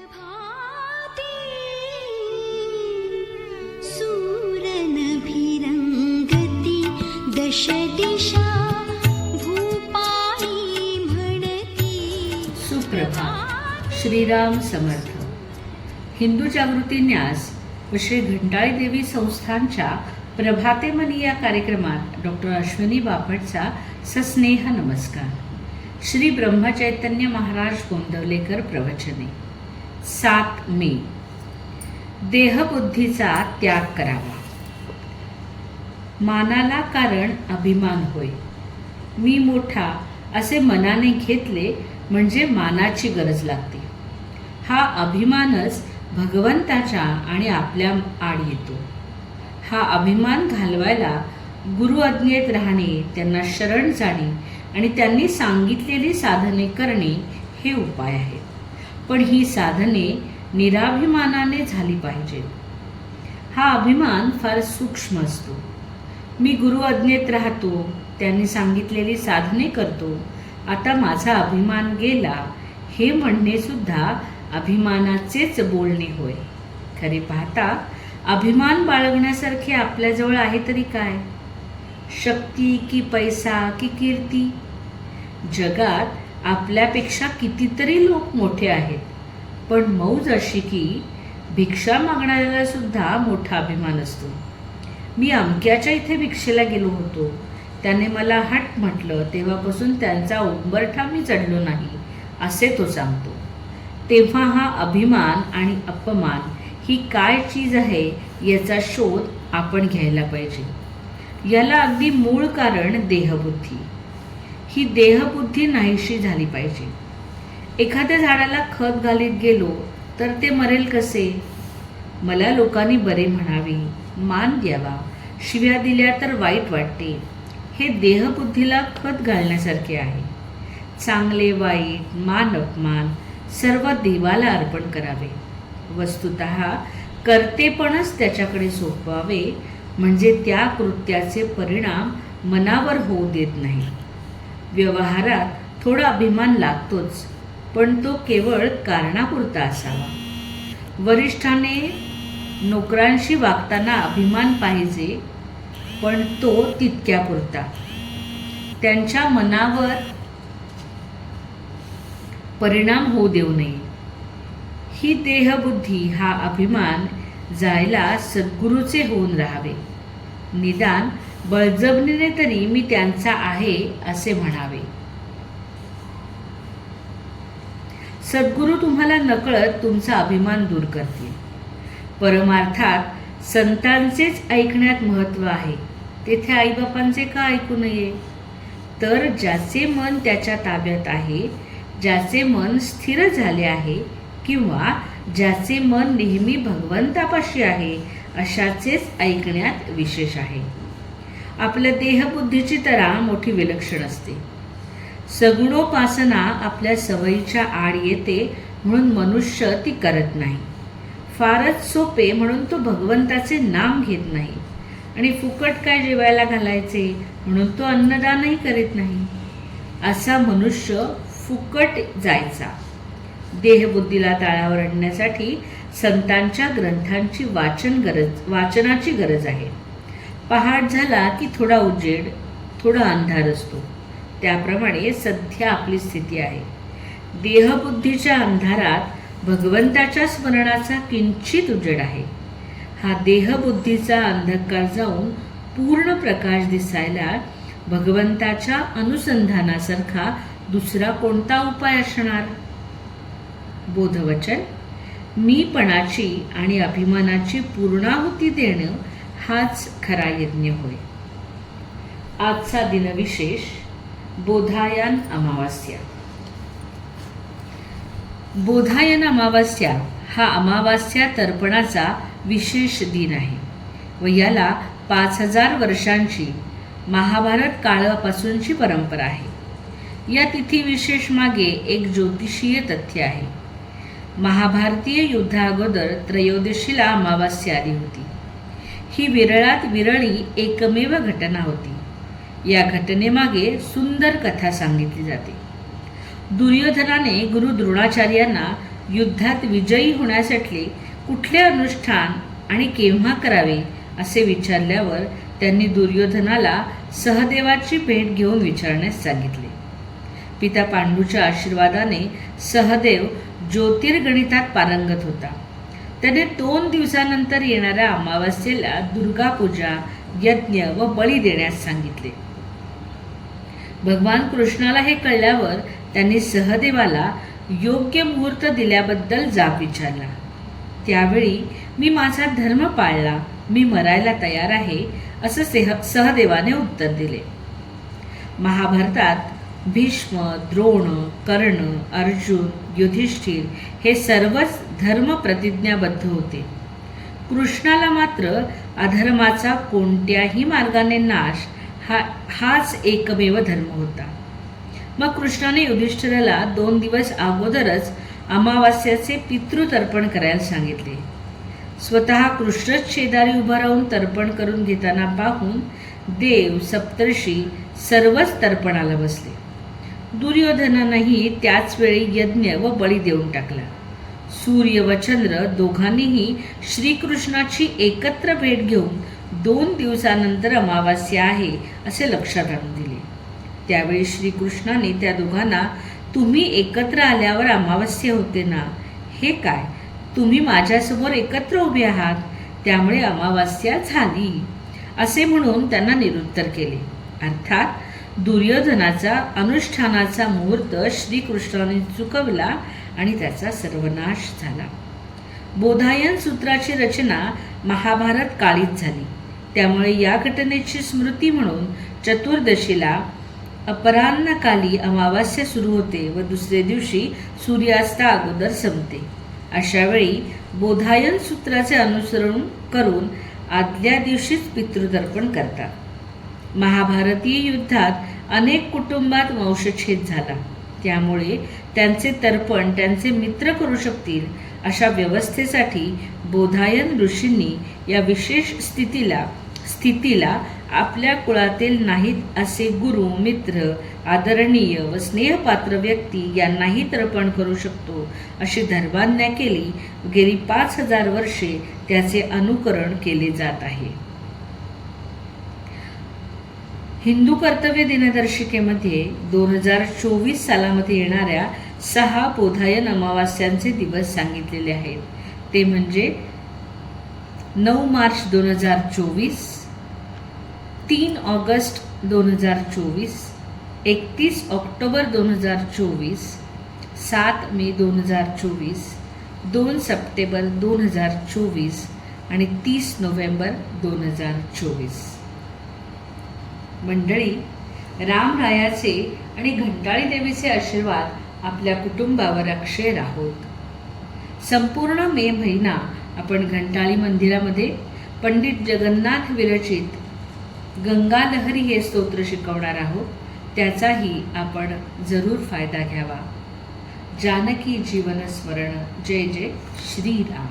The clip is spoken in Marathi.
प्रभाते सूरनभिरंगती दश दिशा भूपाळी म्हणती. सुप्रभात. श्रीराम समर्थ. हिंदू जागृती न्यास व श्री घंटाळी देवी संस्थानच्या प्रभाते मनी या कार्यक्रमात डॉक्टर अश्विनी बापटचा सस्नेह नमस्कार. श्री ब्रह्मचैतन्य महाराज गोंदवलेकर प्रवचने. 7 मे. देहबुद्धीचा त्याग करावा. मानाला कारण अभिमान होय. मी मोठा असे मनाने घेतले म्हणजे मानाची गरज लागते. हा अभिमानच भगवंताच्या आणि आपल्या आड येतो. हा अभिमान घालवायला गुरु आज्ञेत राहणे, त्यांना शरण जाणे आणि त्यांनी सांगितलेली साधने करणे हे उपाय आहेत. पण ही साधने निराभिमानाने झाली पाहिजेत. हा अभिमान फार सूक्ष्म असतो. मी गुरु आज्ञेत राहतो, त्यांनी सांगितलेली साधने करतो, आता माझा अभिमान गेला, हे म्हणणे सुद्धा अभिमानाचेच बोलणे होय. खरे पाहता अभिमान बाळगण्यासारखे आपल्याजवळ आहे तरी काय? शक्ती की पैसा की कीर्ती? जगात आपल्यापेक्षा कितीतरी लोक मोठे आहेत, पण मौज अशी की भिक्षा मागणाऱ्याला सुद्धा मोठा अभिमान असतो. मी अमक्याच्या इथे भिक्षेला गेलो होतो, त्याने मला हट म्हटलं, तेव्हापासून त्यांचा उंबरठा मी चढलो नाही, असे तो सांगतो. तेव्हा हा अभिमान आणि अपमान ही काय चीज आहे याचा शोध आपण घ्यायला पाहिजे. याला अगदी मूळ कारण देहबुद्धी. ही देहबुद्धी नाहीशी झाली पाहिजे. एखाद्या झाडाला खत घालीत गेलो तर ते मरेल कसे? मला लोकांनी बरे म्हणावे, मान द्यावा, शिव्या दिल्या तर वाईट वाटते, हे देहबुद्धीला खत घालण्यासारखे आहे. चांगले वाईट, मान अपमान सर्व देवाला अर्पण करावे. वस्तुतः कर्तेपणच त्याच्याकडे सोपवावे, म्हणजे त्या कृत्याचे परिणाम मनावर होऊ देत नाही. व्यवहारात थोडा अभिमान लागतोच, पण तो केवळ कारणापुरता असावा. वरिष्ठाने नोकरांशी वागताना अभिमान पाहिजे, पण तो तितक्यापुरता. त्यांच्या मनावर परिणाम होऊ देऊ नये. ही देहबुद्धी, हा अभिमान जायला सद्गुरूचे होऊन राहावे. निदान बळजबरीने तरी मी त्यांचा आहे असे म्हणावे. सद्गुरू तुम्हाला नकळत तुमचा अभिमान दूर करतील. परमार्थात संतांचेच ऐकण्यात महत्त्व आहे, तेथे आईबापांचे का ऐकू नये? तर ज्याचे मन त्याच्या ताब्यात आहे, ज्याचे मन स्थिर झाले आहे किंवा ज्याचे मन नेहमी भगवंतापाशी आहे, अशाचेच ऐकण्यात विशेष आहे. आपल्या देहबुद्धीची तरा मोठी विलक्षण असते. सगुणोपासना आपल्या सवयीच्या आड येते म्हणून मनुष्य ती करत नाही. फारच सोपे म्हणून तो भगवंताचे नाम घेत नाही, आणि फुकट काय जेवायला घालायचे म्हणून तो अन्नदानही करीत नाही. असा मनुष्य फुकट जायचा. देहबुद्धीला ताळावर आणण्यासाठी संतांच्या ग्रंथांची वाचनाची गरज आहे. पहाट झाला की थोडा उजेड, थोडा अंधार असतो. त्याप्रमाणे सध्या आपली स्थिती आहे. देहबुद्धीच्या अंधारात भगवंताच्या स्मरणाचा किंचित उजेड आहे. हा देहबुद्धीचा अंधकार जाऊन पूर्ण प्रकाश दिसायला भगवंताच्या अनुसंधानासारखा दुसरा कोणता उपाय असणार? बोधवचन. मीपणाची आणि अभिमानाची पूर्णाहुती देणं हाच खरा यज्ञ होय. आजचा दिनविशेष बोधायन अमावास्या. बोधायन अमावास्या हा अमावास्या तर्पणाचा विशेष दिन आहे व याला 5000 वर्षांची महाभारत काळापासूनची परंपरा आहे. या तिथी विशेष मागे एक ज्योतिषीय तथ्य आहे. महाभारतीय युद्धाअगोदर त्रयोदशीला अमावास्या आली होती. ही विरळात विरळी एकमेव घटना होती. या घटनेमागे सुंदर कथा सांगितली जाते. दुर्योधनाने गुरु द्रोणाचार्यांना युद्धात विजयी होण्यासाठी कुठले अनुष्ठान आणि केव्हा करावे असे विचारल्यावर त्यांनी दुर्योधनाला सहदेवाची भेट घेऊन विचारण्यास सांगितले. पिता पांडूच्या आशीर्वादाने सहदेव ज्योतिर्गणितात पारंगत होता. त्याने 2 दिवसानंतर येणाऱ्या अमावास्येला दुर्गापूजा, यज्ञ व बळी देण्यास सांगितले. भगवान कृष्णाला हे कळल्यावर त्यांनी सहदेवाला योग्य मुहूर्त दिल्याबद्दल जाब विचारला. त्यावेळी मी माझा धर्म पाळला, मी मरायला तयार आहे असं सहदेवाने उत्तर दिले. महाभारतात भीष्म, द्रोण, कर्ण, अर्जुन, युधिष्ठिर हे सर्वच धर्म प्रतिज्ञाबद्ध होते. कृष्णाला मात्र अधर्माचा कोणत्याही मार्गाने नाश हाच एकमेव धर्म होता. मग कृष्णाने युधिष्ठिराला 2 दिवस अगोदरच अमावास्याचे पितृतर्पण करायला सांगितले. स्वतः कृष्णच शेजारी उभा राहून तर्पण करून घेताना पाहून देव, सप्तर्षी सर्वच तर्पणाला बसले. दुर्योधनानेही त्याच वेळी यज्ञ व बळी देऊन टाकला. सूर्य व चंद्र दोघांनीही श्रीकृष्णाची एकत्र भेट घेऊन 2 दिवसानंतर अमावास्या आहे असे लक्षात आणून दिले. त्यावेळी श्रीकृष्णाने त्या दोघांना, तुम्ही एकत्र आल्यावर अमावास्या होते ना, हे काय, तुम्ही माझ्यासमोर एकत्र उभे आहात, त्यामुळे अमावास्या झाली असे म्हणून त्यांना निरुत्तर केले. अर्थात दुर्योधनाचा अनुष्ठानाचा मुहूर्त श्रीकृष्णाने चुकवला आणि त्याचा सर्वनाश झाला. बोधायन सूत्राची रचना महाभारत काळीच झाली. त्यामुळे या घटनेची स्मृती म्हणून चतुर्दशीला अपराह्नकाली अमावास्या सुरू होते व दुसरे दिवशी सूर्यास्ता अगोदर संपते. अशावेळी बोधायन सूत्राचे अनुसरण करून आदल्या दिवशीच पितृतर्पण करतात. महाभारतीय युद्धात अनेक कुटुंबात वंशच्छेद झाला. त्यामुळे त्यांचे तर्पण त्यांचे मित्र करू शकतील अशा व्यवस्थेसाठी बोधायन ऋषींनी या विशेष स्थितीला आपल्या कुळातील नाहीत असे गुरु, मित्र, आदरणीय व स्नेहपात्र व्यक्ती यांनाही तर्पण करू शकतो अशी धर्माज्ञा केली. गेली 5000 वर्षे त्याचे अनुकरण केले जात आहे. हिंदू कर्तव्य दिनदर्शिकेमध्ये 2024 सालामध्ये येणाऱ्या 6 बोधायन अमावास्यांचे दिवस सांगितलेले आहेत. ते म्हणजे 9 मार्च 2024, 3 ऑगस्ट 2024, 31 ऑक्टोबर 2024, 7 मे 2024, 2 सप्टेंबर 2024 आणि 30 नोव्हेंबर 2024. मंडळी, रामरायाचे आणि घंटाळी देवीचे आशीर्वाद आपल्या कुटुंबावर अक्षय राहोत. संपूर्ण मे महिना आपण घंटाळी मंदिरामध्ये पंडित जगन्नाथ विरचित गंगा लहरी हे स्तोत्र शिकवणार आहोत. त्याचाही आपण जरूर फायदा घ्यावा. जानकी जीवन स्मरण. जय जय श्रीराम.